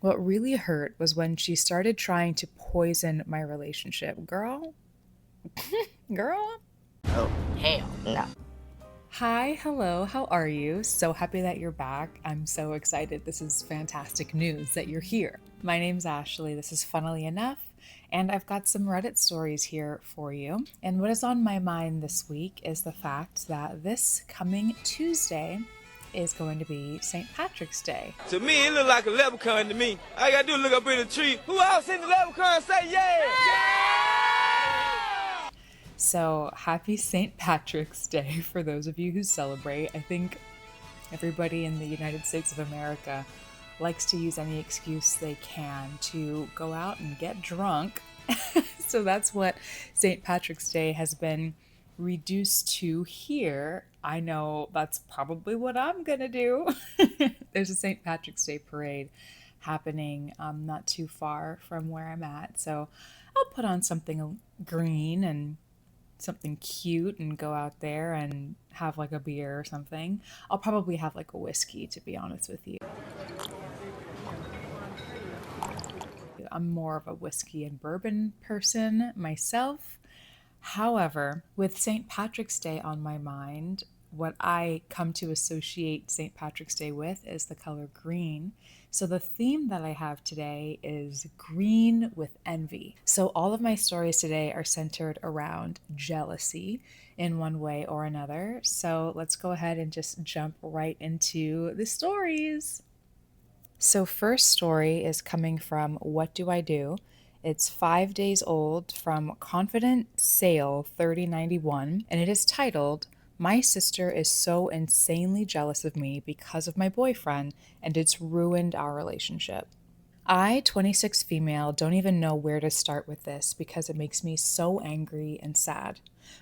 What really hurt was when she started trying to poison my relationship. Girl. Oh, hell no. Hi, hello, how are you? So happy that you're back. I'm so excited. This is fantastic news that you're here. My name's Ashley. This is Funnily Enough, and I've got some Reddit stories here for you. And what is on my mind this week is the fact that this coming Tuesday is going to be St. Patrick's Day. To me, it look like a leprechaun to me. All I gotta do is look up in the tree. Who else in the leprechaun say yeah? So, happy St. Patrick's Day for those of you who celebrate. I think everybody in the United States of America likes to use any excuse they can to go out and get drunk. So, that's what St. Patrick's Day has been reduced to here. I know that's probably what I'm gonna do. There's a St. Patrick's Day parade happening not too far from where I'm at. So, I'll put on something green and something cute and go out there and have like a beer or something. I'll probably have like a whiskey, to be honest with you. I'm more of a whiskey and bourbon person myself. However, with St. Patrick's Day on my mind, what I come to associate St. Patrick's Day with is the color green. So the theme that I have today is green with envy. So all of my stories today are centered around jealousy in one way or another. So let's go ahead and just jump right into the stories. So first story is coming from What Do I Do? It's 5 days old from Confident Sale 3091, and it is titled, My sister is so insanely jealous of me because of my boyfriend, and it's ruined our relationship. I, 26 female, don't even know where to start with this because it makes me so angry and sad.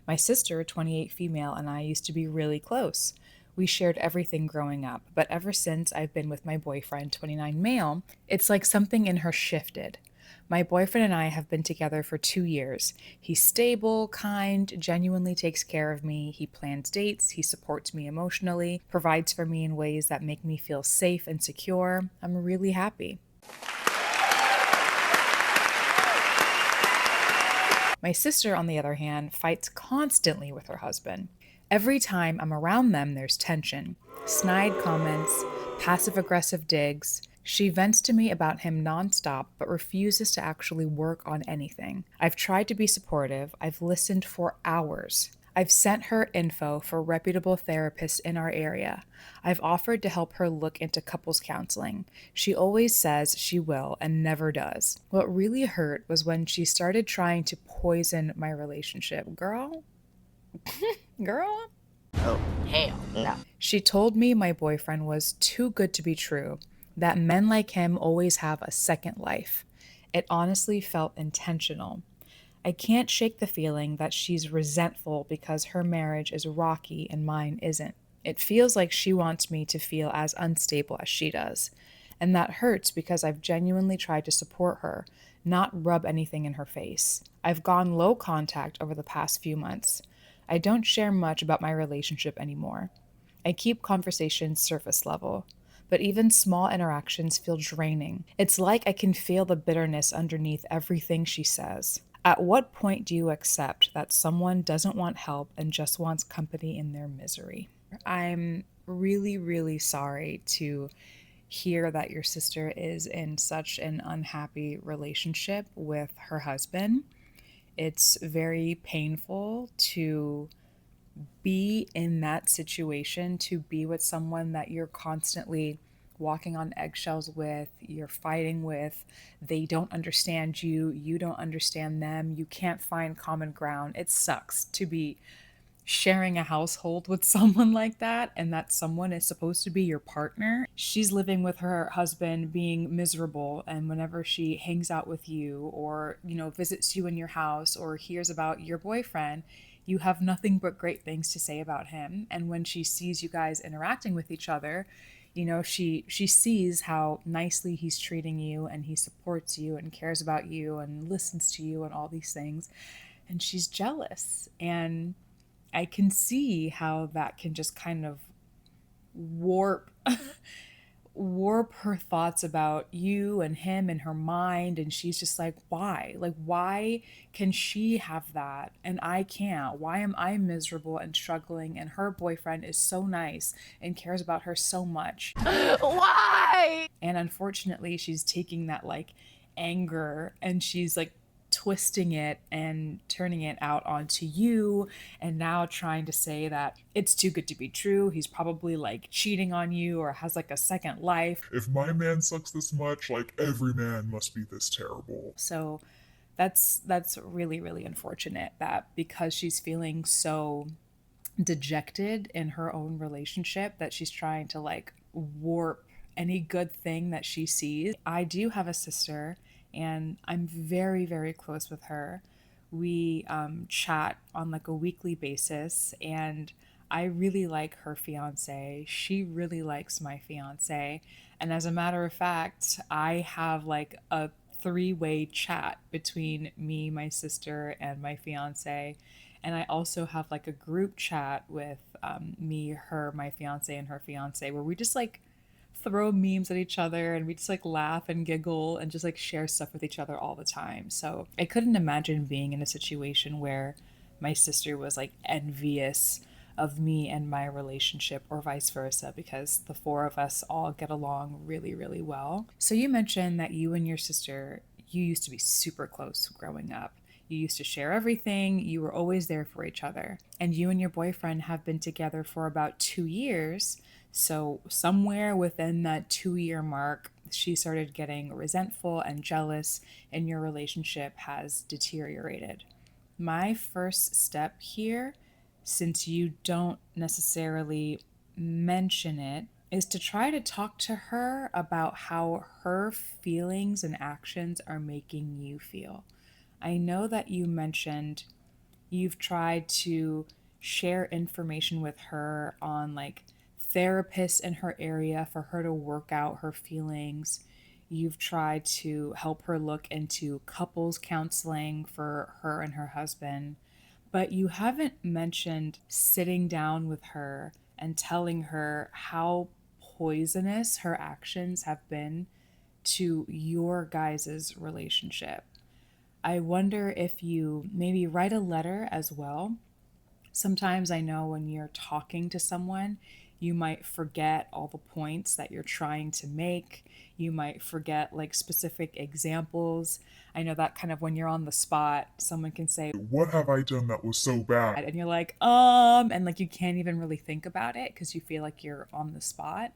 My sister, 28 female, and I used to be really close. We shared everything growing up, but ever since I've been with my boyfriend, 29 male, it's like something in her shifted. My boyfriend and I have been together for 2 years. He's stable, kind, genuinely takes care of me. He plans dates, he supports me emotionally, provides for me in ways that make me feel safe and secure. I'm really happy. My sister, on the other hand, fights constantly with her husband. Every time I'm around them, there's tension. Snide comments, passive aggressive digs. She vents to me about him nonstop, but refuses to actually work on anything. I've tried to be supportive. I've listened for hours. I've sent her info for reputable therapists in our area. I've offered to help her look into couples counseling. She always says she will and never does. What really hurt was when she started trying to poison my relationship. Girl? Girl? Oh, hell no. She told me my boyfriend was too good to be true, that men like him always have a second life. It honestly felt intentional. I can't shake the feeling that she's resentful because her marriage is rocky and mine isn't. It feels like she wants me to feel as unstable as she does. And that hurts because I've genuinely tried to support her, not rub anything in her face. I've gone low contact over the past few months. I don't share much about my relationship anymore. I keep conversations surface level, but even small interactions feel draining. It's like I can feel the bitterness underneath everything she says. At what point do you accept that someone doesn't want help and just wants company in their misery? I'm really, really sorry to hear that your sister is in such an unhappy relationship with her husband. It's very painful to be in that situation, to be with someone that you're constantly walking on eggshells with, you're fighting with, they don't understand you, you don't understand them, you can't find common ground. It sucks to be sharing a household with someone like that, and that someone is supposed to be your partner. She's living with her husband being miserable, and whenever she hangs out with you or, visits you in your house or hears about your boyfriend, you have nothing but great things to say about him. And when she sees you guys interacting with each other, she sees how nicely he's treating you, and he supports you and cares about you and listens to you and all these things, and she's jealous. And I can see how that can just kind of warp warp her thoughts about you and him in her mind. And she's just like, why? Like, why can she have that and I can't? Why am I miserable and struggling? And her boyfriend is so nice and cares about her so much. Why? And unfortunately, she's taking that like anger and she's like twisting it and turning it out onto you, and now trying to say that it's too good to be true. He's probably like cheating on you or has like a second life. If my man sucks this much, like every man must be this terrible. So that's really really unfortunate that because she's feeling so dejected in her own relationship that she's trying to like warp any good thing that she sees. I do have a sister and I'm very, very close with her. We chat on like a weekly basis, and I really like her fiance. She really likes my fiance. And as a matter of fact, I have like a three-way chat between me, my sister, and my fiance. And I also have like a group chat with me, her, my fiance, and her fiance, where we just like throw memes at each other and we just like laugh and giggle and just like share stuff with each other all the time. So I couldn't imagine being in a situation where my sister was like envious of me and my relationship or vice versa, because the four of us all get along really, really well. So you mentioned that you and your sister, you used to be super close growing up. You used to share everything. You were always there for each other. And you and your boyfriend have been together for about 2 years. So, somewhere within that 2 year mark, she started getting resentful and jealous, and your relationship has deteriorated. My first step here, since you don't necessarily mention it, is to try to talk to her about how her feelings and actions are making you feel. I know that you mentioned you've tried to share information with her on like therapists in her area for her to work out her feelings. You've tried to help her look into couples counseling for her and her husband, but you haven't mentioned sitting down with her and telling her how poisonous her actions have been to your guys' relationship. I wonder if you maybe write a letter as well. Sometimes I know when you're talking to someone, you might forget all the points that you're trying to make. You might forget like specific examples. I know that kind of when you're on the spot, someone can say, What have I done that was so bad? and you're like, and like you can't even really think about it because you feel like you're on the spot.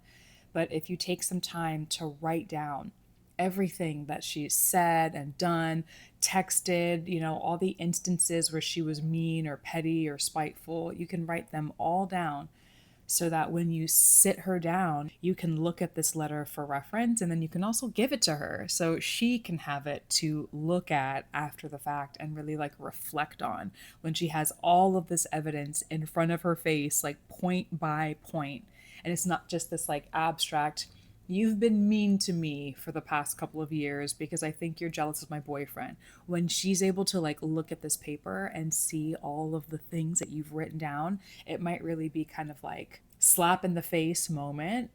But if you take some time to write down everything that she's said and done, texted, all the instances where she was mean or petty or spiteful, you can write them all down so that when you sit her down, you can look at this letter for reference, and then you can also give it to her so she can have it to look at after the fact and really like reflect on when she has all of this evidence in front of her face, like point by point. And it's not just this like abstract, you've been mean to me for the past couple of years because I think you're jealous of my boyfriend. When she's able to like look at this paper and see all of the things that you've written down, it might really be kind of like slap in the face moment,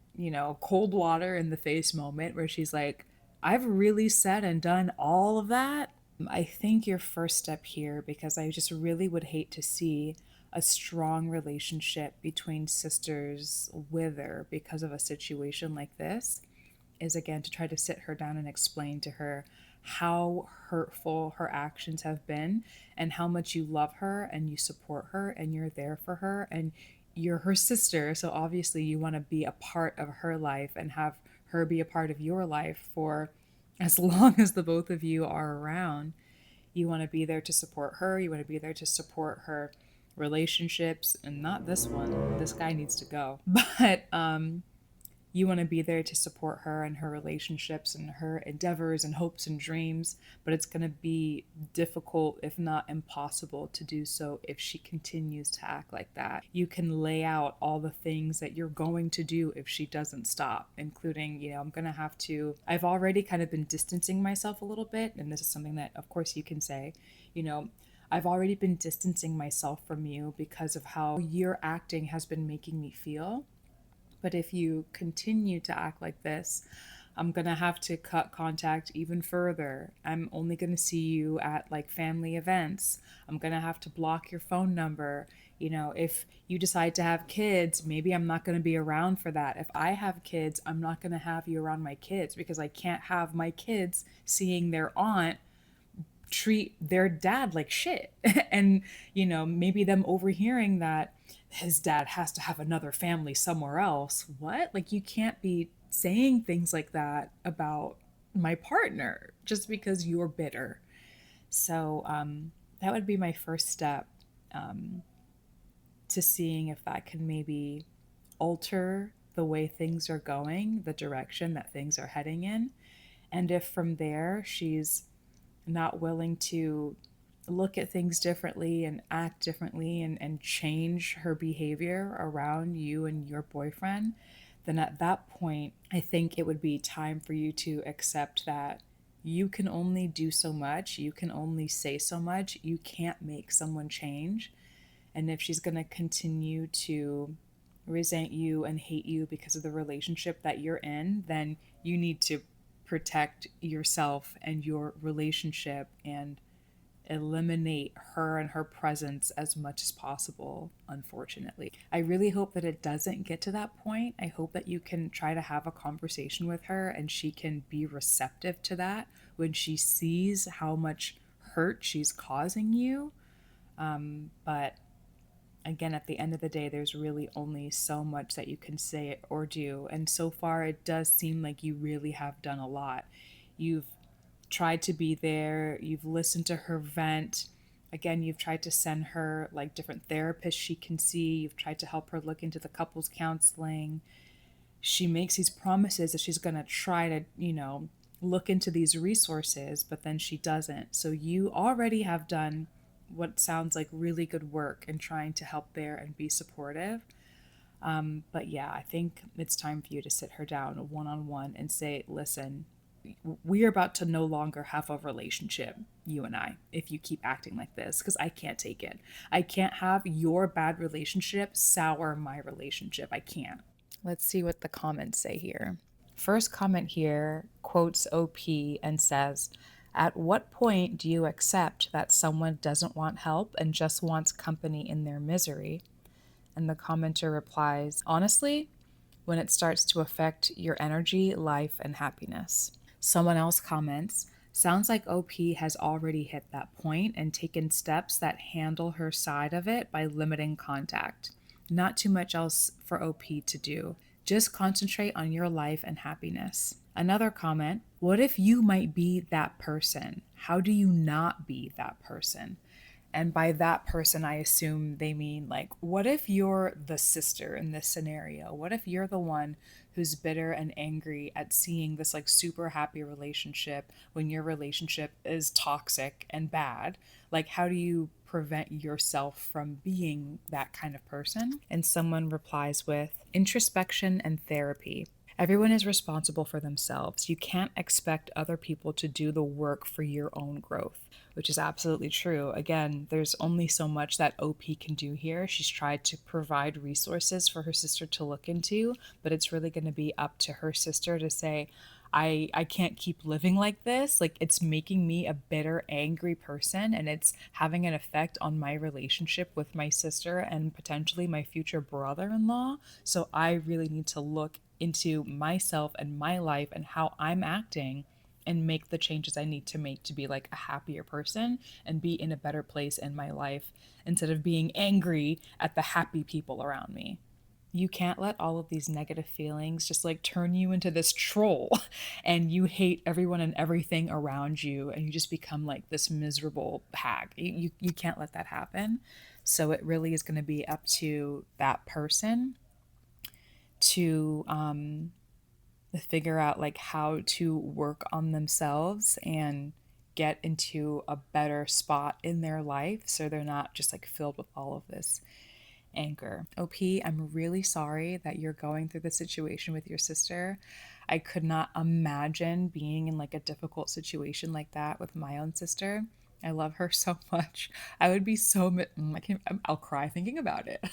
cold water in the face moment where she's like, I've really said and done all of that. I think your first step here, because I just really would hate to see a strong relationship between sisters wither because of a situation like this, is again to try to sit her down and explain to her how hurtful her actions have been and how much you love her and you support her and you're there for her and you're her sister. So obviously you want to be a part of her life and have her be a part of your life for as long as the both of you are around. You want to be there to support her. You want to be there to support her relationships, and not this one. This guy needs to go. But you want to be there to support her and her relationships and her endeavors and hopes and dreams, but it's going to be difficult, if not impossible, to do so if she continues to act like that. You can lay out all the things that you're going to do if she doesn't stop, including, I've already kind of been distancing myself a little bit, and this is something that, of course, you can say, I've already been distancing myself from you because of how your acting has been making me feel. But if you continue to act like this, I'm going to have to cut contact even further. I'm only going to see you at like family events. I'm going to have to block your phone number. You know, if you decide to have kids, maybe I'm not going to be around for that. If I have kids, I'm not going to have you around my kids because I can't have my kids seeing their aunt treat their dad like shit. And, you know, maybe them overhearing that his dad has to have another family somewhere else. What? Like, you can't be saying things like that about my partner just because you're bitter. So, that would be my first step, um, to seeing if that can maybe alter the way things are going, the direction that things are heading in. And if from there she's not willing to look at things differently and act differently and change her behavior around you and your boyfriend, then at that point, I think it would be time for you to accept that you can only do so much, you can only say so much, you can't make someone change. And if she's going to continue to resent you and hate you because of the relationship that you're in, then you need to protect yourself and your relationship and eliminate her and her presence as much as possible, unfortunately. I really hope that it doesn't get to that point. I hope that you can try to have a conversation with her and she can be receptive to that when she sees how much hurt she's causing you. But again, at the end of the day, there's really only so much that you can say or do. And so far, it does seem like you really have done a lot. You've tried to be there, you've listened to her vent. Again, you've tried to send her like different therapists she can see, you've tried to help her look into the couples counseling. She makes these promises that she's going to try to, you know, look into these resources, but then she doesn't. So you already have done what sounds like really good work in trying to help there and be supportive. But yeah, I think it's time for you to sit her down one on one and say, listen, we are about to no longer have a relationship, you and I, if you keep acting like this, because I can't take it. I can't have your bad relationship sour my relationship. I can't. Let's see what the comments say here. First comment here quotes OP and says, at what point do you accept that someone doesn't want help and just wants company in their misery? And the commenter replies, honestly, when it starts to affect your energy, life, and happiness. Someone else comments, sounds like OP has already hit that point and taken steps that handle her side of it by limiting contact. Not too much else for OP to do. Just concentrate on your life and happiness. Another comment, what if you might be that person? How do you not be that person? And by that person, I assume they mean like, what if you're the sister in this scenario? What if you're the one who's bitter and angry at seeing this like super happy relationship when your relationship is toxic and bad? Like, how do you prevent yourself from being that kind of person? And someone replies with introspection and therapy. Everyone is responsible for themselves. You can't expect other people to do the work for your own growth, which is absolutely true. Again, there's only so much that OP can do here. She's tried to provide resources for her sister to look into, but it's really going to be up to her sister to say, I can't keep living like this. Like, it's making me a bitter, angry person, and it's having an effect on my relationship with my sister and potentially my future brother in law. So I really need to look into myself and my life and how I'm acting and make the changes I need to make to be like a happier person and be in a better place in my life instead of being angry at the happy people around me. You can't let all of these negative feelings just like turn you into this troll and you hate everyone and everything around you and you just become like this miserable hag. You can't let that happen. So it really is going to be up to that person to figure out like how to work on themselves and get into a better spot in their life so they're not just like filled with all of this anger. OP, I'm really sorry that you're going through the situation with your sister. I could not imagine being in like a difficult situation like that with my own sister. I love her so much. I would be so I'll cry thinking about it.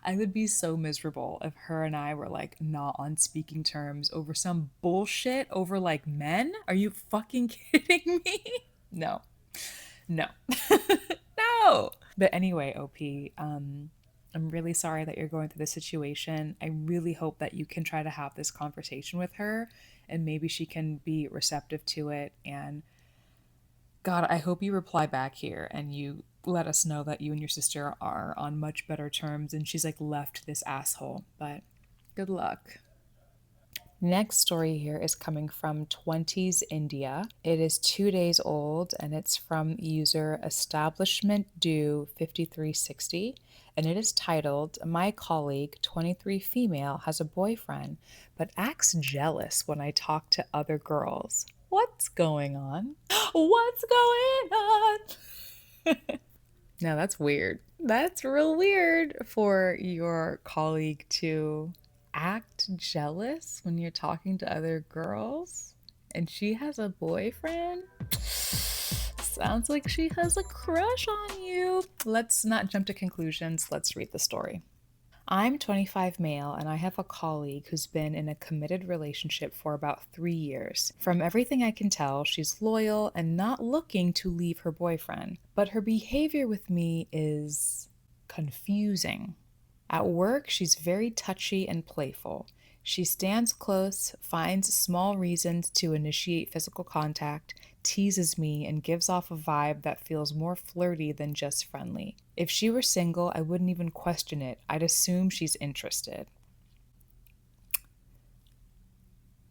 I would be so miserable if her and I were like not on speaking terms over some bullshit over like men. Are you fucking kidding me? No. No. No. But anyway, OP, I'm really sorry that you're going through this situation. I really hope that you can try to have this conversation with her and maybe she can be receptive to it. And God, I hope you reply back here and you let us know that you and your sister are on much better terms and she's like left this asshole. But good luck. Next story here is coming from 20s India. It is 2 days old and it's from user Establishment Do 5360. And it is titled, My colleague, 23 female, has a boyfriend, but acts jealous when I talk to other girls. What's going on? What's going on? No, that's weird. That's real weird for your colleague to act jealous when you're talking to other girls and she has a boyfriend. Sounds like she has a crush on you. Let's not jump to conclusions. Let's read the story. I'm 25 male and I have a colleague who's been in a committed relationship for about 3 years. From everything I can tell, she's loyal and not looking to leave her boyfriend, but her behavior with me is confusing. At work, she's very touchy and playful. She stands close, finds small reasons to initiate physical contact, teases me, and gives off a vibe that feels more flirty than just friendly. If she were single, I wouldn't even question it. I'd assume she's interested.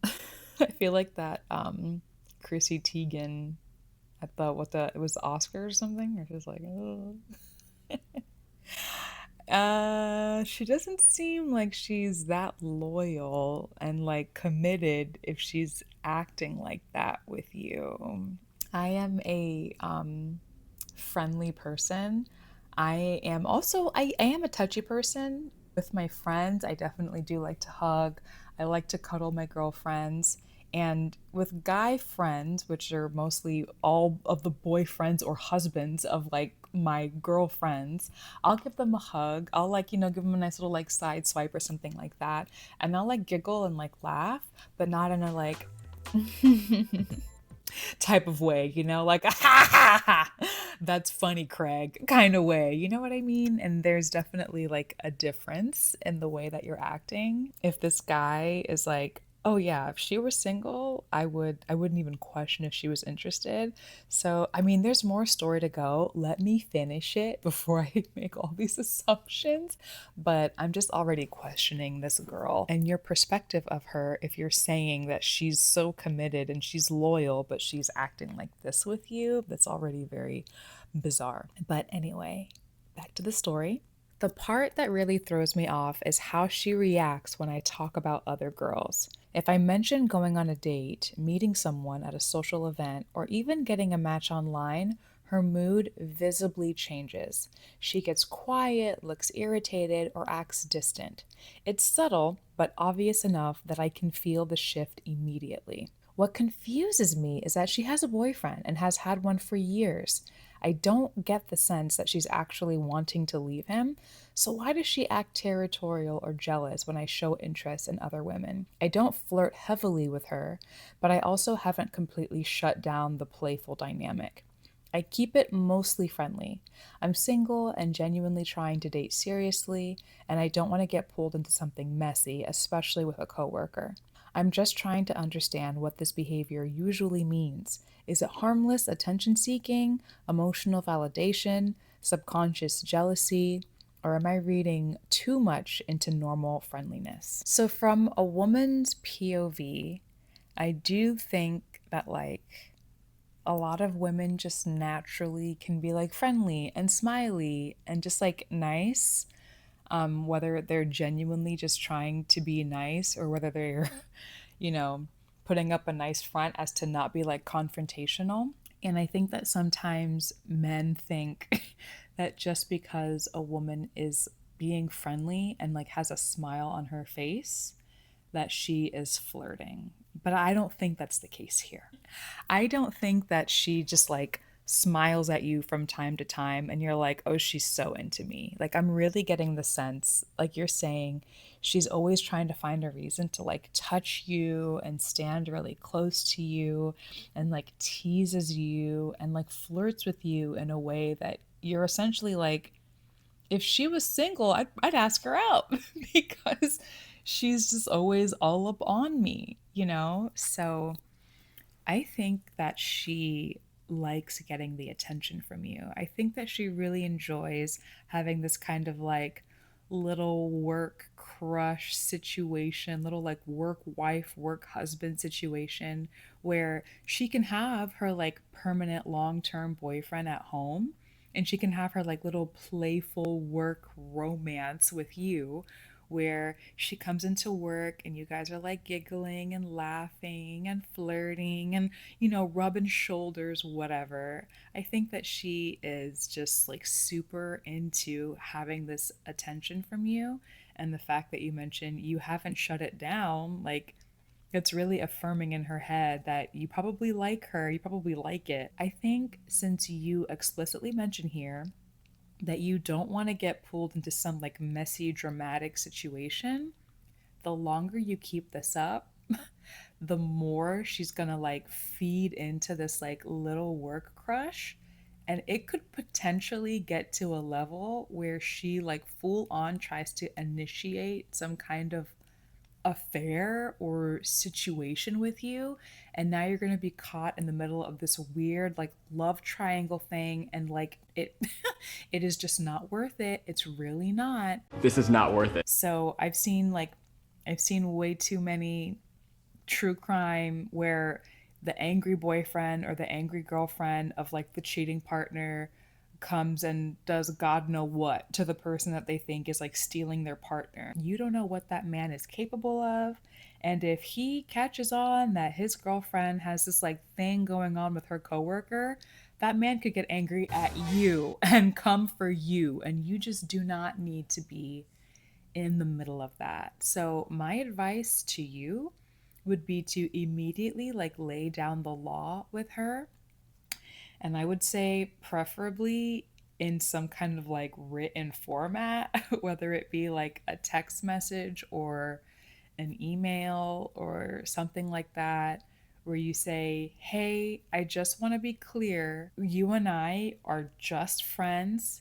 I feel like that Chrissy Teigen at it was Oscars or something, or just like, oh. She doesn't seem like she's that loyal and like committed if she's acting like that with you. I am a friendly person. I am a touchy person. With my friends, I definitely do like to hug. I like to cuddle my girlfriends. And with guy friends, which are mostly all of the boyfriends or husbands of like my girlfriends, I'll give them a hug. I'll like, give them a nice little like side swipe or something like that. And I'll like giggle and like laugh, but not in a like type of way, like ha ha ha, that's funny, Craig kind of way. You know what I mean? And there's definitely like a difference in the way that you're acting. If this guy is like, oh yeah, if she were single, I wouldn't even question if she was interested. So, I mean, there's more story to go. Let me finish it before I make all these assumptions. But I'm just already questioning this girl and your perspective of her if you're saying that she's so committed and she's loyal, but she's acting like this with you. That's already very bizarre. But anyway, back to the story. The part that really throws me off is how she reacts when I talk about other girls. If I mention going on a date, meeting someone at a social event, or even getting a match online, her mood visibly changes. She gets quiet, looks irritated, or acts distant. It's subtle, but obvious enough that I can feel the shift immediately. What confuses me is that she has a boyfriend and has had one for years. I don't get the sense that she's actually wanting to leave him, so why does she act territorial or jealous when I show interest in other women? I don't flirt heavily with her, but I also haven't completely shut down the playful dynamic. I keep it mostly friendly. I'm single and genuinely trying to date seriously, and I don't want to get pulled into something messy, especially with a coworker. I'm just trying to understand what this behavior usually means. Is it harmless attention seeking, emotional validation, subconscious jealousy, or am I reading too much into normal friendliness? So, from a woman's POV, I do think that like a lot of women just naturally can be like friendly and smiley and just like nice, whether they're genuinely just trying to be nice or whether they're, you know, putting up a nice front as to not be like confrontational. And I think that sometimes men think that just because a woman is being friendly and like has a smile on her face, that she is flirting. But I don't think that's the case here. I don't think that she just like smiles at you from time to time, and you're like, oh, she's so into me. Like, I'm really getting the sense, like you're saying, she's always trying to find a reason to like touch you and stand really close to you and like teases you and like flirts with you in a way that you're essentially like, if she was single, I'd ask her out because she's just always all up on me, you know? So I think that she likes getting the attention from you. I think that she really enjoys having this kind of like little work crush situation, little like work wife, work husband situation where she can have her like permanent long term boyfriend at home and she can have her like little playful work romance with you where she comes into work and you guys are like giggling and laughing and flirting and, you know, rubbing shoulders, whatever. I think that she is just like super into having this attention from you. And the fact that you mentioned you haven't shut it down, like, it's really affirming in her head that you probably like her, you probably like it. I think since you explicitly mention here that you don't want to get pulled into some like messy, dramatic situation, the longer you keep this up, the more she's gonna like feed into this like little work crush. And it could potentially get to a level where she like full on tries to initiate some kind of affair or situation with you, and now you're going to be caught in the middle of this weird like love triangle thing, and like it it is just not worth it. It's really not. This is not worth it. So I've seen way too many true crime where the angry boyfriend or the angry girlfriend of like the cheating partner comes and does God know what to the person that they think is like stealing their partner. You don't know what that man is capable of. And if he catches on that his girlfriend has this like thing going on with her coworker, that man could get angry at you and come for you. And you just do not need to be in the middle of that. So my advice to you would be to immediately like lay down the law with her. And I would say preferably in some kind of like written format, whether it be like a text message or an email or something like that, where you say, hey, I just want to be clear. You and I are just friends.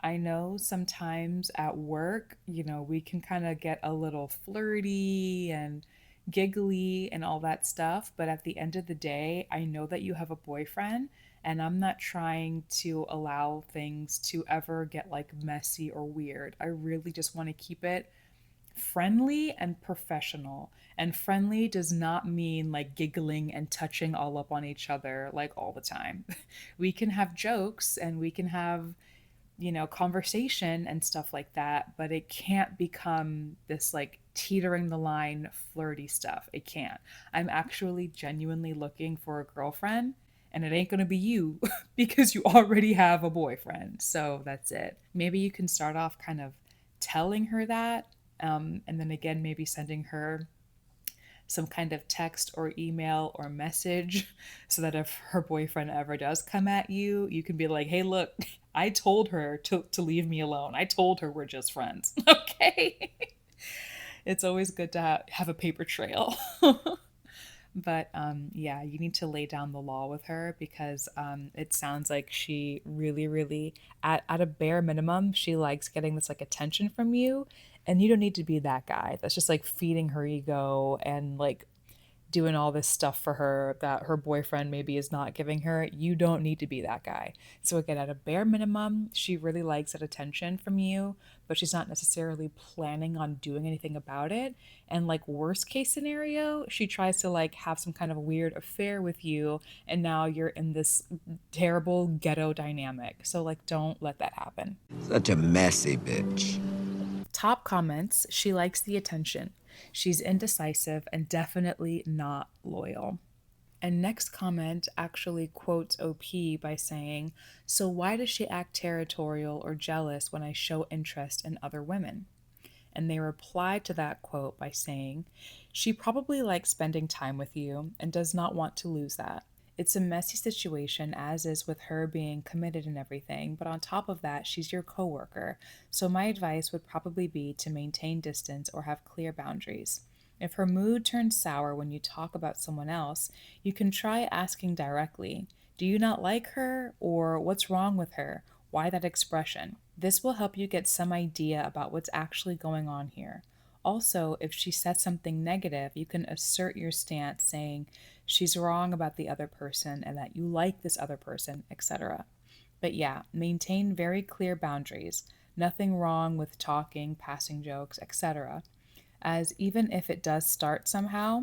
I know sometimes at work, you know, we can kind of get a little flirty and giggly and all that stuff. But at the end of the day, I know that you have a boyfriend, and I'm not trying to allow things to ever get like messy or weird. I really just want to keep it friendly and professional. And friendly does not mean like giggling and touching all up on each other like all the time. We can have jokes and we can have, you know, conversation and stuff like that, but it can't become this like teetering the line flirty stuff. It can't. I'm actually genuinely looking for a girlfriend, and it ain't gonna be you because you already have a boyfriend. So that's it. Maybe you can start off kind of telling her that, and then again, maybe sending her some kind of text or email or message so that if her boyfriend ever does come at you, you can be like, hey, look, I told her to leave me alone. I told her we're just friends. Okay. It's always good to have a paper trail. But yeah, you need to lay down the law with her because it sounds like she really, really, at a bare minimum, she likes getting this like attention from you. And you don't need to be that guy that's just like feeding her ego and like doing all this stuff for her that her boyfriend maybe is not giving her. You don't need to be that guy. So again, at a bare minimum, she really likes that attention from you, but she's not necessarily planning on doing anything about it. And like worst case scenario, she tries to like have some kind of weird affair with you, and now you're in this terrible ghetto dynamic. So like don't let that happen. Such a messy bitch. Top comments, she likes the attention. She's indecisive and definitely not loyal. And next comment actually quotes OP by saying, so why does she act territorial or jealous when I show interest in other women? And they reply to that quote by saying, she probably likes spending time with you and does not want to lose that. It's a messy situation, as is with her being committed and everything, but on top of that, she's your coworker. So my advice would probably be to maintain distance or have clear boundaries. If her mood turns sour when you talk about someone else, you can try asking directly, do you not like her? Or what's wrong with her? Why that expression? This will help you get some idea about what's actually going on here. Also, if she says something negative, you can assert your stance saying she's wrong about the other person and that you like this other person, etc. But yeah, maintain very clear boundaries. Nothing wrong with talking, passing jokes, etc. As even if it does start somehow,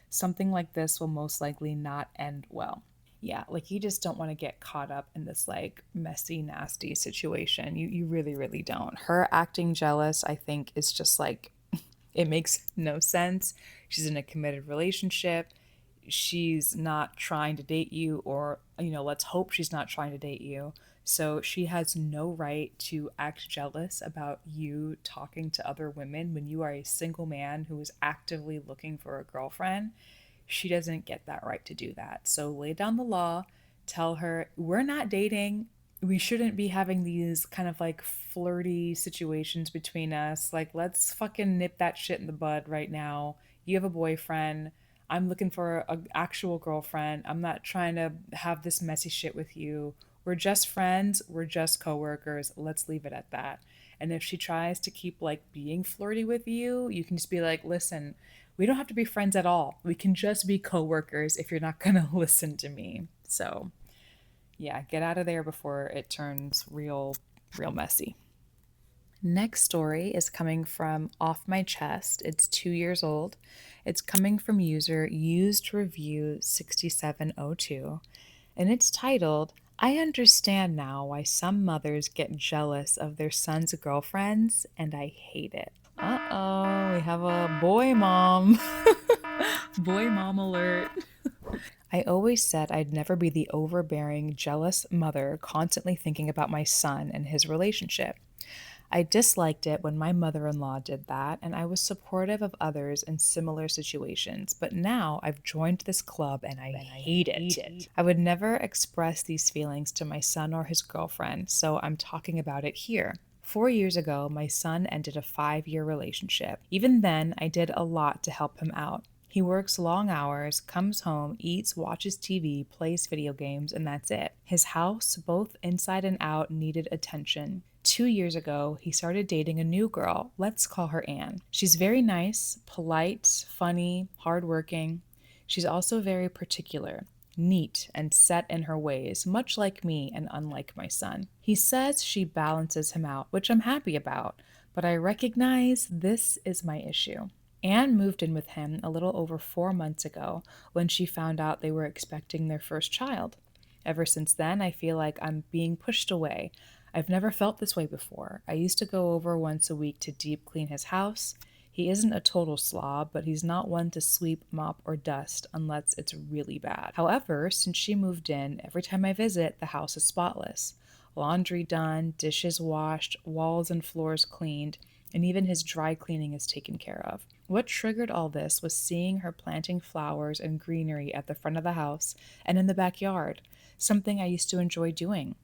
something like this will most likely not end well. Yeah, like you just don't want to get caught up in this like messy, nasty situation. You really, really don't. Her acting jealous, I think, is just like it makes no sense. She's in a committed relationship. She's not trying to date you, or, let's hope she's not trying to date you. So she has no right to act jealous about you talking to other women when you are a single man who is actively looking for a girlfriend. She doesn't get that right to do that. So lay down the law, tell her, we're not dating. We shouldn't be having these kind of like flirty situations between us. Like, let's fucking nip that shit in the bud right now. You have a boyfriend. I'm looking for an actual girlfriend. I'm not trying to have this messy shit with you. We're just friends. We're just coworkers. Let's leave it at that. And if she tries to keep like being flirty with you, you can just be like, listen, we don't have to be friends at all. We can just be coworkers if you're not going to listen to me. So, yeah, get out of there before it turns real messy. Next story is coming from Off My Chest. It's 2 years old. It's coming from user used review 6702, and it's titled, I understand now why some mothers get jealous of their sons' girlfriends, and I hate it. Uh-oh, we have a boy mom. Boy mom alert. I always said I'd never be the overbearing, jealous mother constantly thinking about my son and his relationship. I disliked it when my mother in law did that, and I was supportive of others in similar situations. But now I've joined this club and I hate it. I would never express these feelings to my son or his girlfriend, so I'm talking about it here. 4 years ago, my son ended a 5-year relationship. Even then, I did a lot to help him out. He works long hours, comes home, eats, watches TV, plays video games, and that's it. His house, both inside and out, needed attention. 2 years ago, he started dating a new girl. Let's call her Anne. She's very nice, polite, funny, hardworking. She's also very particular, neat, and set in her ways, much like me and unlike my son. He says she balances him out, which I'm happy about, but I recognize this is my issue. Anne moved in with him a little over 4 months ago when she found out they were expecting their first child. Ever since then, I feel like I'm being pushed away. I've never felt this way before. I used to go over once a week to deep clean his house. He isn't a total slob, but he's not one to sweep, mop, or dust unless it's really bad. However, since she moved in, every time I visit, the house is spotless. Laundry done, dishes washed, walls and floors cleaned, and even his dry cleaning is taken care of. What triggered all this was seeing her planting flowers and greenery at the front of the house and in the backyard, something I used to enjoy doing.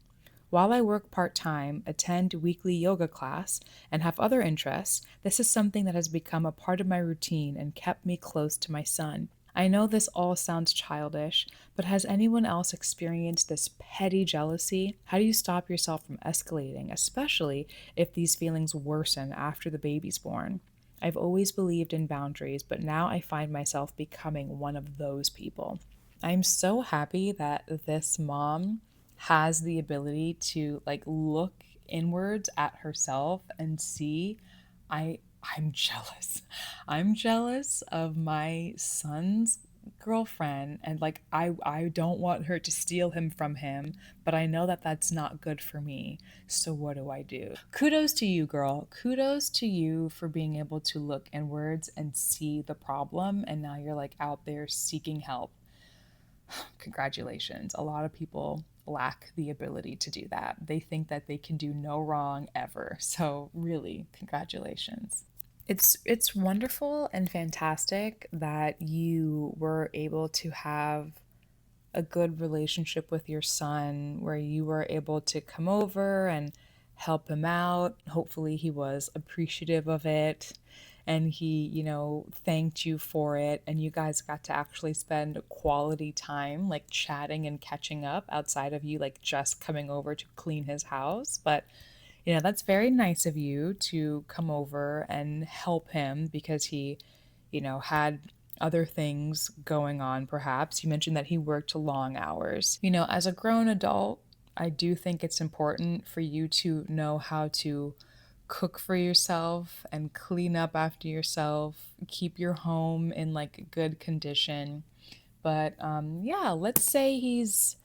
While I work part-time, attend weekly yoga class, and have other interests, this is something that has become a part of my routine and kept me close to my son. I know this all sounds childish, but has anyone else experienced this petty jealousy? How do you stop yourself from escalating, especially if these feelings worsen after the baby's born? I've always believed in boundaries, but now I find myself becoming one of those people. I'm so happy that this mom has the ability to like look inwards at herself and see I'm jealous. I'm jealous of my son's girlfriend, and like I don't want her to steal him from him, but I know that that's not good for me. So what do I do? Kudos to you, girl. Kudos to you for being able to look inwards and see the problem, and now you're like out there seeking help. Congratulations. A lot of people lack the ability to do that. They think that they can do no wrong ever. So really, congratulations. It's wonderful and fantastic that you were able to have a good relationship with your son where you were able to come over and help him out. Hopefully, he was appreciative of it and he, thanked you for it. And you guys got to actually spend quality time, like chatting and catching up outside of you, like just coming over to clean his house. But that's very nice of you to come over and help him because he, had other things going on, perhaps. You mentioned that he worked long hours. As a grown adult, I do think it's important for you to know how to cook for yourself and clean up after yourself, keep your home in like good condition. But yeah, let's say he's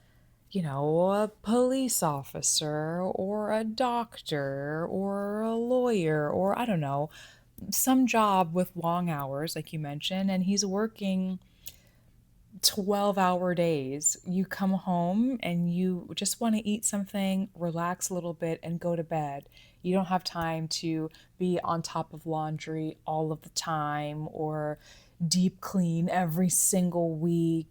a police officer or a doctor or a lawyer or I don't know, some job with long hours, like you mentioned, and he's working 12-hour days. You come home and you just want to eat something, relax a little bit, and go to bed. You don't have time to be on top of laundry all of the time or deep clean every single week.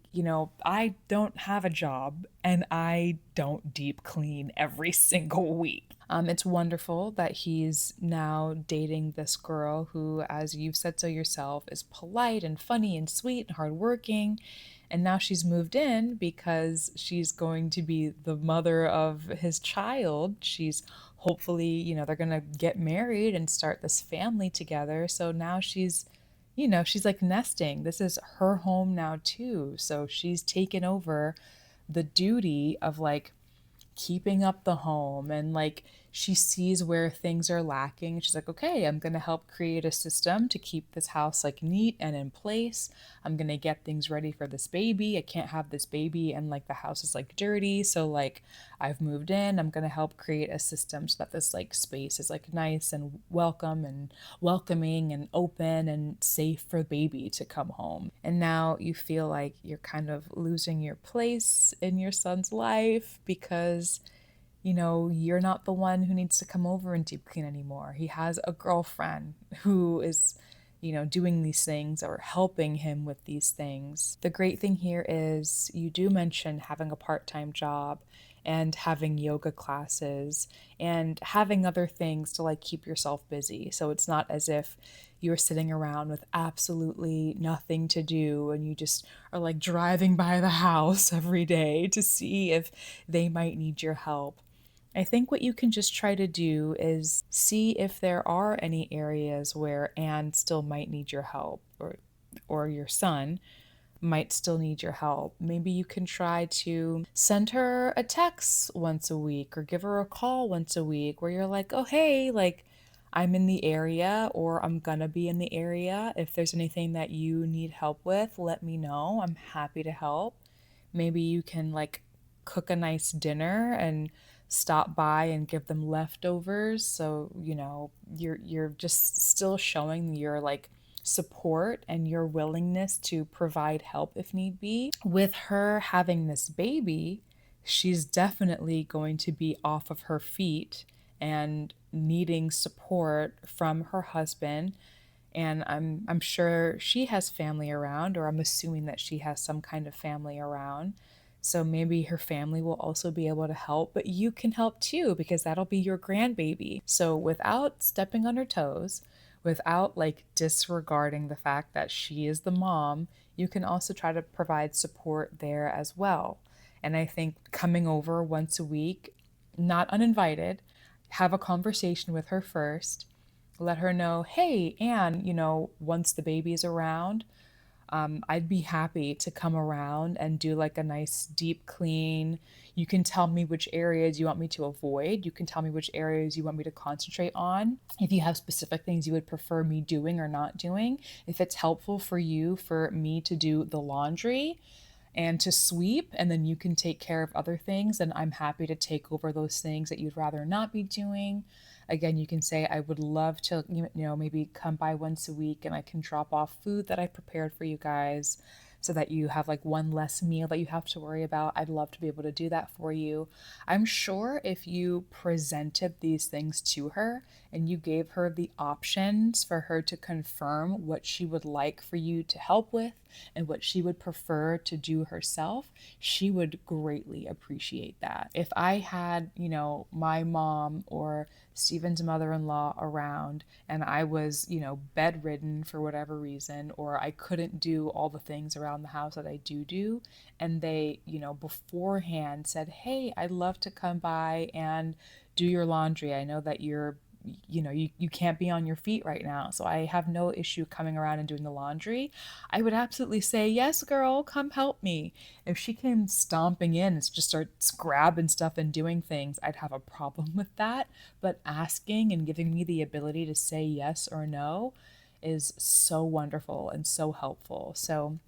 I don't have a job and I don't deep clean every single week. It's wonderful that he's now dating this girl who, as you've said so yourself, is polite and funny and sweet and hardworking. And now she's moved in because she's going to be the mother of his child. She's hopefully, they're going to get married and start this family together. So now she's like nesting. This is her home now too. So she's taken over the duty of like keeping up the home and like she sees where things are lacking. She's like, okay, I'm going to help create a system to keep this house like neat and in place. I'm going to get things ready for this baby. I can't have this baby and like the house is like dirty. So like I've moved in. I'm going to help create a system so that this like space is like nice and welcome and welcoming and open and safe for the baby to come home. And now you feel like you're kind of losing your place in your son's life because you're not the one who needs to come over and deep clean anymore. He has a girlfriend who is, doing these things or helping him with these things. The great thing here is you do mention having a part-time job and having yoga classes and having other things to like keep yourself busy. So it's not as if you're sitting around with absolutely nothing to do and you just are like driving by the house every day to see if they might need your help. I think what you can just try to do is see if there are any areas where Anne still might need your help or your son might still need your help. Maybe you can try to send her a text once a week or give her a call once a week where you're like, oh, hey, like I'm in the area or I'm gonna be in the area. If there's anything that you need help with, let me know. I'm happy to help. Maybe you can like cook a nice dinner and stop by and give them leftovers. So, you're just still showing your like support and your willingness to provide help if need be. With her having this baby, she's definitely going to be off of her feet and needing support from her husband. And I'm sure she has family around, or I'm assuming that she has some kind of family around. So maybe her family will also be able to help, but you can help too because that'll be your grandbaby. So without stepping on her toes, without like disregarding the fact that she is the mom, you can also try to provide support there as well. And I think coming over once a week, not uninvited, have a conversation with her first, let her know, hey, Anne, once the baby's around, I'd be happy to come around and do like a nice deep clean. You can tell me which areas you want me to avoid. You can tell me which areas you want me to concentrate on. If you have specific things you would prefer me doing or not doing, if it's helpful for you for me to do the laundry and to sweep, and then you can take care of other things, and I'm happy to take over those things that you'd rather not be doing. Again, you can say, I would love to, maybe come by once a week and I can drop off food that I prepared for you guys. so that you have like one less meal that you have to worry about. I'd love to be able to do that for you. I'm sure if you presented these things to her and you gave her the options for her to confirm what she would like for you to help with and what she would prefer to do herself, she would greatly appreciate that. If I had, my mom or Steven's mother-in-law around and I was, bedridden for whatever reason, or I couldn't do all the things around the house that I do, and they, beforehand said, "Hey, I'd love to come by and do your laundry. I know that you can't be on your feet right now, so I have no issue coming around and doing the laundry." I would absolutely say, "Yes, girl, come help me." If she came stomping in and just starts grabbing stuff and doing things, I'd have a problem with that. But asking and giving me the ability to say yes or no is so wonderful and so helpful. So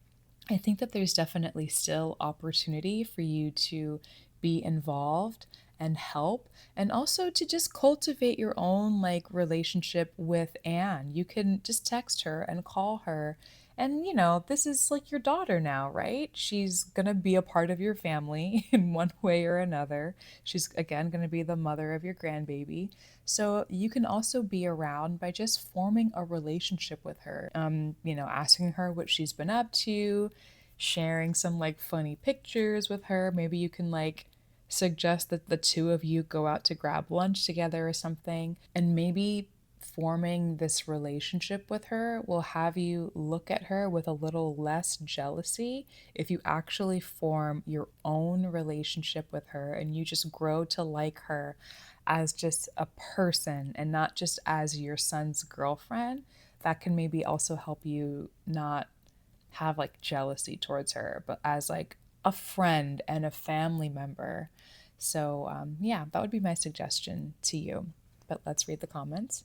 I think that there's definitely still opportunity for you to be involved and help, and also to just cultivate your own like relationship with Anne. You can just text her and call her. And this is like your daughter now, right? She's gonna be a part of your family in one way or another. She's again gonna be the mother of your grandbaby. So you can also be around by just forming a relationship with her. Asking her what she's been up to, sharing some like funny pictures with her. Maybe you can like suggest that the two of you go out to grab lunch together or something. And maybe forming this relationship with her will have you look at her with a little less jealousy if you actually form your own relationship with her and you just grow to like her as just a person and not just as your son's girlfriend. That can maybe also help you not have like jealousy towards her, but as like a friend and a family member. So, yeah, that would be my suggestion to you. But let's read the comments.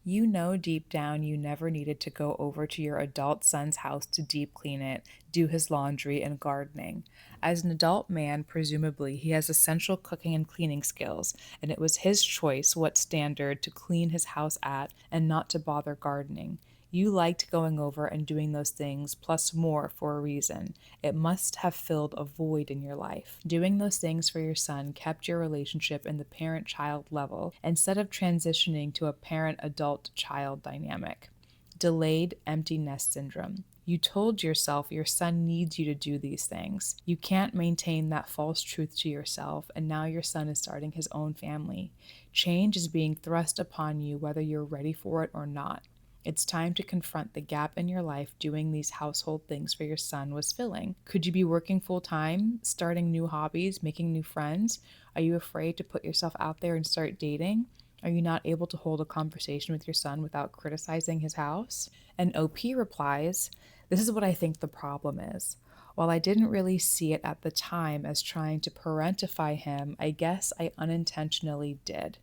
You know deep down you never needed to go over to your adult son's house to deep clean it, do his laundry, and gardening. As an adult man, presumably, he has essential cooking and cleaning skills, and it was his choice what standard to clean his house at and not to bother gardening. You liked going over and doing those things, plus more, for a reason. It must have filled a void in your life. Doing those things for your son kept your relationship in the parent-child level instead of transitioning to a parent-adult-child dynamic. Delayed empty nest syndrome. You told yourself your son needs you to do these things. You can't maintain that false truth to yourself, and now your son is starting his own family. Change is being thrust upon you whether you're ready for it or not. It's time to confront the gap in your life doing these household things for your son was filling. Could you be working full time, starting new hobbies, making new friends? Are you afraid to put yourself out there and start dating? Are you not able to hold a conversation with your son without criticizing his house? And OP replies, "This is what I think the problem is. While I didn't really see it at the time as trying to parentify him, I guess I unintentionally did.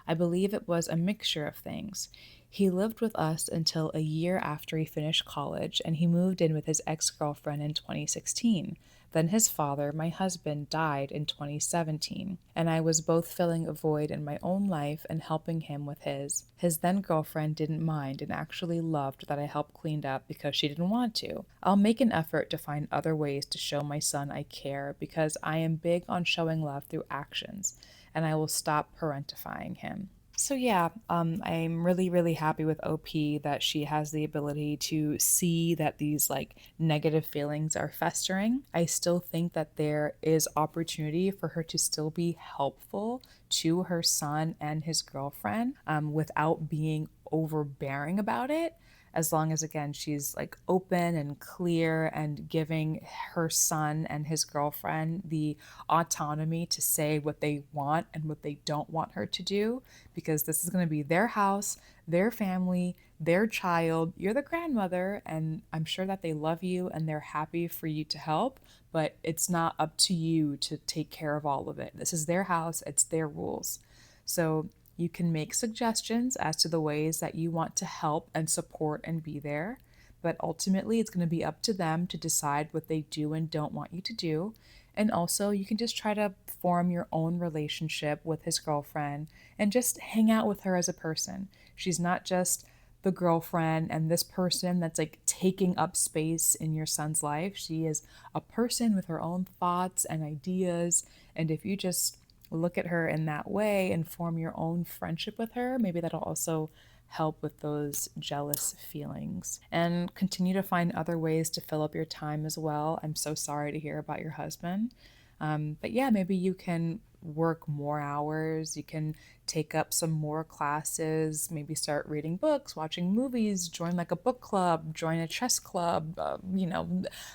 I believe it was a mixture of things. He lived with us until a year after he finished college, and he moved in with his ex-girlfriend in 2016. Then his father, my husband, died in 2017, and I was both filling a void in my own life and helping him with his. His then girlfriend didn't mind and actually loved that I helped clean up because she didn't want to. I'll make an effort to find other ways to show my son I care because I am big on showing love through actions, and I will stop parentifying him." So yeah, I'm really, really happy with OP that she has the ability to see that these like negative feelings are festering. I still think that there is opportunity for her to still be helpful to her son and his girlfriend without being overbearing about it. As long as, again, she's like open and clear and giving her son and his girlfriend the autonomy to say what they want and what they don't want her to do, because this is going to be their house, their family, their child. You're the grandmother, and I'm sure that they love you and they're happy for you to help, but it's not up to you to take care of all of it. This is their house, it's their rules. So you can make suggestions as to the ways that you want to help and support and be there, but ultimately it's going to be up to them to decide what they do and don't want you to do. And also, you can just try to form your own relationship with his girlfriend and just hang out with her as a person. She's not just the girlfriend and this person that's like taking up space in your son's life. She is a person with her own thoughts and ideas. And if you just look at her in that way and form your own friendship with her, maybe that'll also help with those jealous feelings. And continue to find other ways to fill up your time as well. I'm so sorry to hear about your husband. But yeah, maybe you can work more hours. You can take up some more classes, maybe start reading books, watching movies, join like a book club, join a chess club.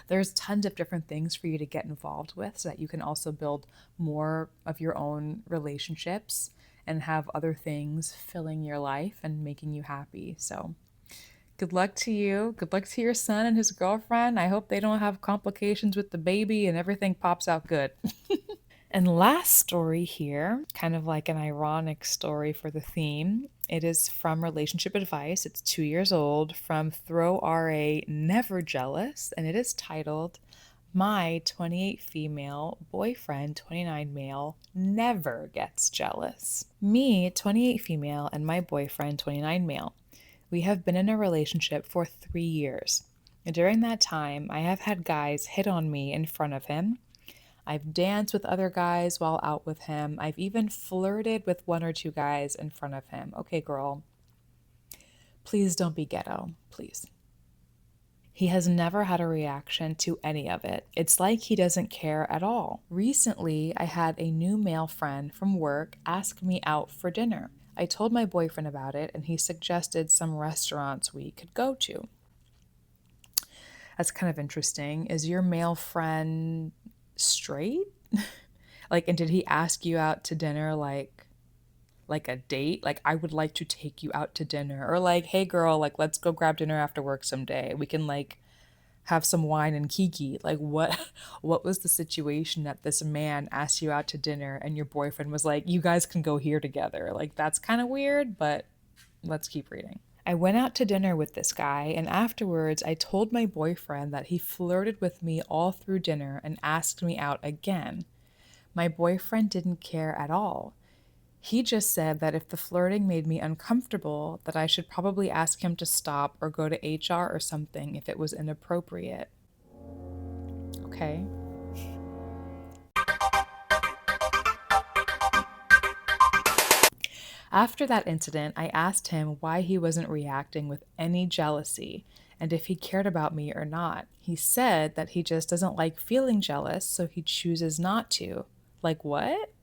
There's tons of different things for you to get involved with so that you can also build more of your own relationships and have other things filling your life and making you happy. So good luck to you. Good luck to your son and his girlfriend. I hope they don't have complications with the baby and everything pops out good. And last story here, kind of like an ironic story for the theme. It is from Relationship Advice. It's 2 years old from Throw RA Never Jealous, and it is titled My 28 Female Boyfriend 29 Male Never Gets Jealous. Me, 28 female, and my boyfriend 29 male. We have been in a relationship for 3 years. And during that time, I have had guys hit on me in front of him. I've danced with other guys while out with him. I've even flirted with 1 or 2 guys in front of him. Okay, girl, please don't be ghetto, please. He has never had a reaction to any of it. It's like he doesn't care at all. Recently, I had a new male friend from work ask me out for dinner. I told my boyfriend about it, and he suggested some restaurants we could go to. That's kind of interesting. Is your male friend straight? And did he ask you out to dinner like a date? Like, I would like to take you out to dinner, or like, hey girl, like let's go grab dinner after work someday. We can like have some wine and kiki. Like what was the situation that this man asked you out to dinner and your boyfriend was like, you guys can go here together? Like, that's kind of weird, but let's keep reading. I went out to dinner with this guy, and afterwards I told my boyfriend that he flirted with me all through dinner and asked me out again. My boyfriend didn't care at all. He just said that if the flirting made me uncomfortable, that I should probably ask him to stop or go to HR or something if it was inappropriate. Okay. After that incident, I asked him why he wasn't reacting with any jealousy and if he cared about me or not. He said that he just doesn't like feeling jealous, so he chooses not to. Like, what?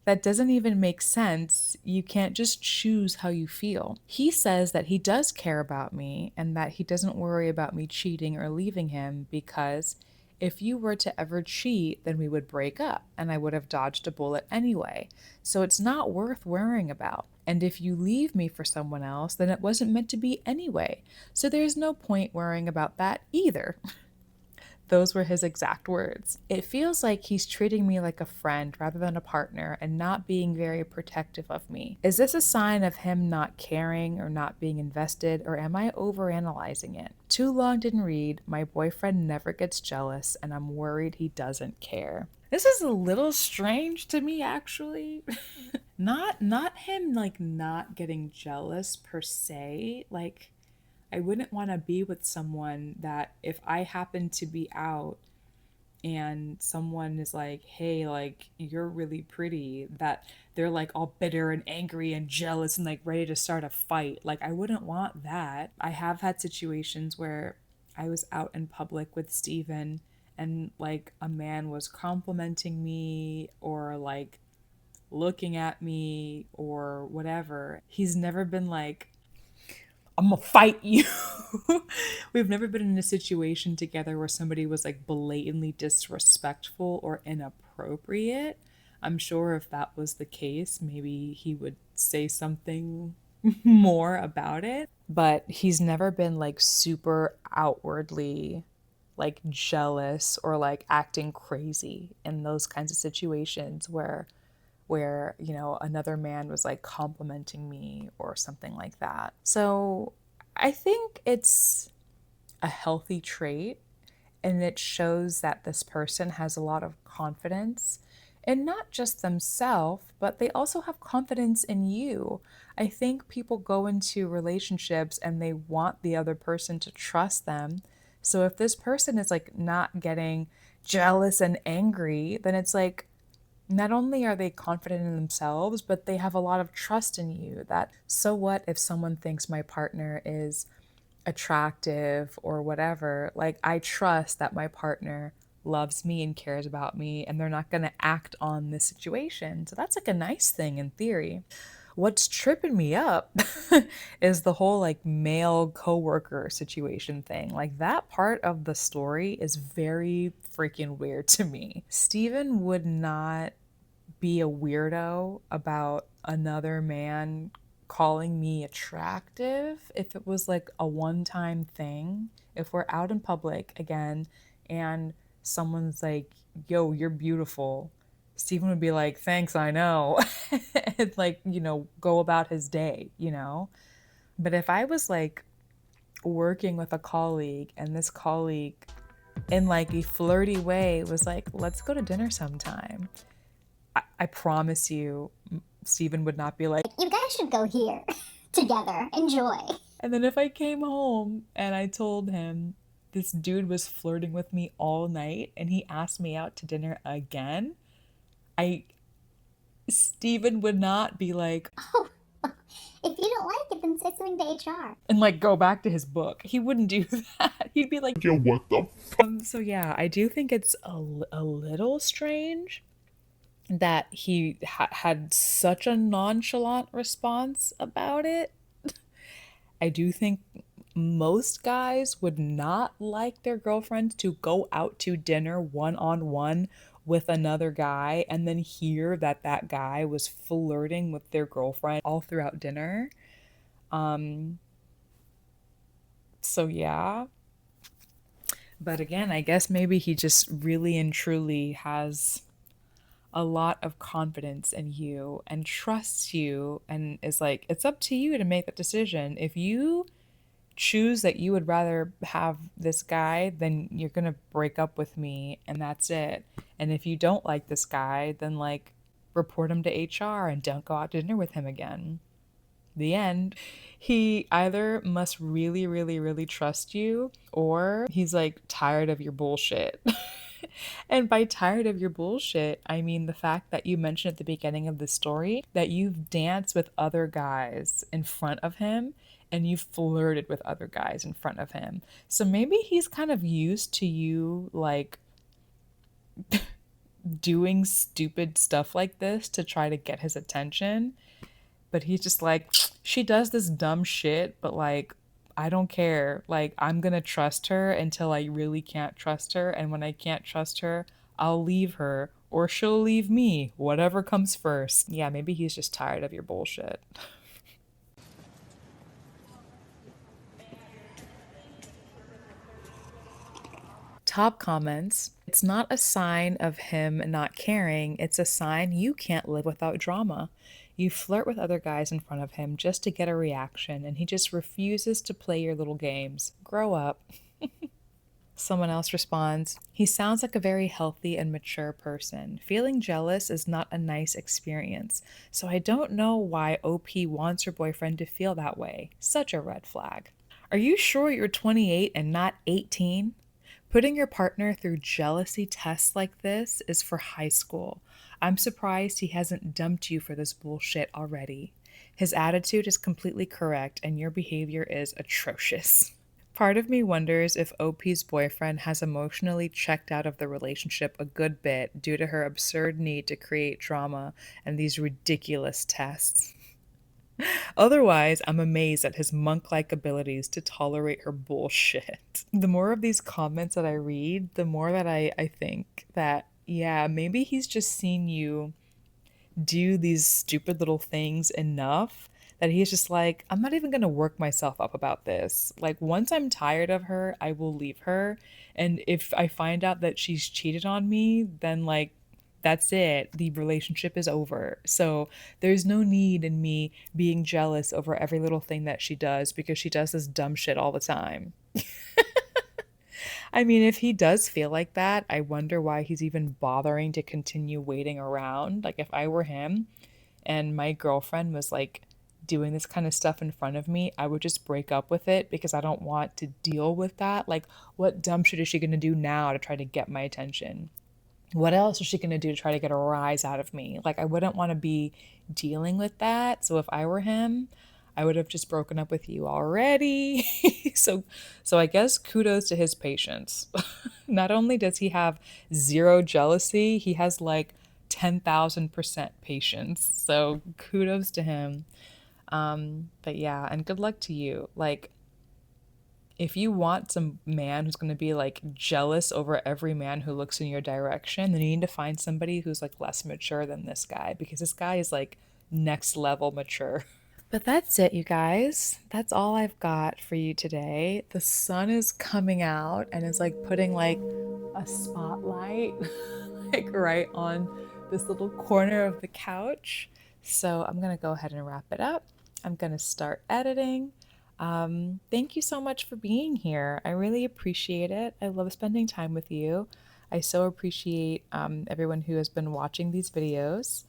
That doesn't even make sense. You can't just choose how you feel. He says that he does care about me and that he doesn't worry about me cheating or leaving him because if you were to ever cheat, then we would break up and I would have dodged a bullet anyway. So it's not worth worrying about. And if you leave me for someone else, then it wasn't meant to be anyway. So there's no point worrying about that either. Those were his exact words. It feels like he's treating me like a friend rather than a partner and not being very protective of me. Is this a sign of him not caring or not being invested, or am I overanalyzing it? Too long didn't read. My boyfriend never gets jealous, and I'm worried he doesn't care. This is a little strange to me, actually. Not him like not getting jealous per se. Like, I wouldn't want to be with someone that if I happen to be out and someone is like, hey, like, you're really pretty, that they're like all bitter and angry and jealous and like ready to start a fight. Like, I wouldn't want that. I have had situations where I was out in public with Steven and like a man was complimenting me or like looking at me or whatever. He's never been like, I'm gonna fight you. We've never been in a situation together where somebody was like blatantly disrespectful or inappropriate. I'm sure if that was the case, maybe he would say something more about it. But he's never been like super outwardly like jealous or like acting crazy in those kinds of situations where another man was like complimenting me or something like that. So I think it's a healthy trait, and it shows that this person has a lot of confidence And not just themselves, but they also have confidence in you. I think people go into relationships and they want the other person to trust them. So if this person is like not getting jealous and angry, then it's like not only are they confident in themselves, but they have a lot of trust in you. That so what if someone thinks my partner is attractive or whatever? Like, I trust that my partner loves me and cares about me, and they're not going to act on this situation. So that's like a nice thing in theory. What's tripping me up is the whole like male coworker situation thing. Like, that part of the story is very freaking weird to me. Steven would not be a weirdo about another man calling me attractive if it was like a one time thing. If we're out in public again and someone's like, yo, you're beautiful, Stephen would be like, thanks, I know. And like, go about his day. But if I was like working with a colleague and this colleague in like a flirty way was like, let's go to dinner sometime, I promise you, Stephen would not be like, You guys should go here together. Enjoy. and then if I came home and I told him this dude was flirting with me all night and he asked me out to dinner again, I Stephen would not be like, Oh, if you don't like it, then say something to HR. and like go back to his book. He wouldn't do that. He'd be like, Yo, what the so yeah, I do think it's a little strange that he had such a nonchalant response about it. I do think most guys would not like their girlfriend to go out to dinner one on one with another guy and then hear that that guy was flirting with their girlfriend all throughout dinner. Um, so yeah. But again, I guess maybe he just really and truly has a lot of confidence in you and trusts you and is like, it's up to you to make that decision. If you choose that you would rather have this guy, then you're going to break up with me and that's it. And if you don't like this guy, then like report him to HR and don't go out to dinner with him again. The end. He either must really, really, really trust you or he's like tired of your bullshit. And by tired of your bullshit, I mean the fact that you mentioned at the beginning of the story that you've danced with other guys in front of him and you've flirted with other guys in front of him. So maybe he's kind of used to you like doing stupid stuff like this to try to get his attention. But he's just like, she does this dumb shit, but like, I don't care. Like, I'm gonna trust her until I really can't trust her. And when I can't trust her, I'll leave her or she'll leave me, whatever comes first. Yeah, maybe he's just tired of your bullshit. Top comments. It's not a sign of him not caring, it's a sign you can't live without drama. You flirt with other guys in front of him just to get a reaction, and he just refuses to play your little games. Grow up. Someone else responds, he sounds like a very healthy and mature person. Feeling jealous is not a nice experience, so I don't know why OP wants her boyfriend to feel that way. Such a red flag. Are you sure you're 28 and not 18? Putting your partner through jealousy tests like this is for high school. I'm surprised he hasn't dumped you for this bullshit already. His attitude is completely correct and your behavior is atrocious. Part of me wonders if OP's boyfriend has emotionally checked out of the relationship a good bit due to her absurd need to create drama and these ridiculous tests. Otherwise, I'm amazed at his monk-like abilities to tolerate her bullshit. The more of these comments that I read, the more that I think that, yeah, maybe he's just seen you do these stupid little things enough that he's just like, I'm not even going to work myself up about this. Like, once I'm tired of her, I will leave her. And if I find out that she's cheated on me, then like, that's it. The relationship is over. So there's no need in me being jealous over every little thing that she does because she does this dumb shit all the time. I mean, if he does feel like that, I wonder why he's even bothering to continue waiting around. Like, if I were him and my girlfriend was like doing this kind of stuff in front of me, I would just break up with it because I don't want to deal with that. Like, what dumb shit is she going to do now to try to get my attention? What else is she going to do to try to get a rise out of me? Like, I wouldn't want to be dealing with that. So if I were him, I would have just broken up with you already. So I guess kudos to his patience. Not only does he have zero jealousy, he has like 10,000% patience. So kudos to him. But yeah, and good luck to you. Like, if you want some man who's going to be like jealous over every man who looks in your direction, then you need to find somebody who's like less mature than this guy, because this guy is like next level mature. But that's it, you guys. That's all I've got for you today. The sun is coming out and is like putting like a spotlight like right on this little corner of the couch. So I'm going to go ahead and wrap it up. I'm going to start editing. Thank you so much for being here. I really appreciate it. I love spending time with you. I so appreciate everyone who has been watching these videos.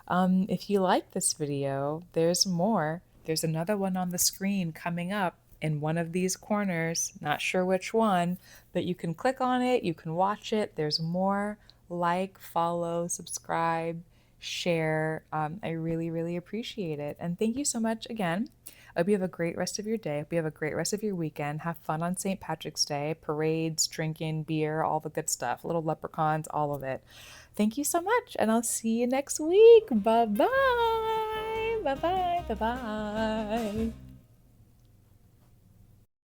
If you like this video, there's more. There's another one on the screen coming up in one of these corners. Not sure which one, but you can click on it. You can watch it. There's more. Like, follow, subscribe, share. I really, really appreciate it. And thank you so much again. I hope you have a great rest of your day. I hope you have a great rest of your weekend. Have fun on St. Patrick's Day. Parades, drinking, beer, all the good stuff. Little leprechauns, all of it. Thank you so much, and I'll see you next week. Bye-bye. Bye-bye. Bye-bye.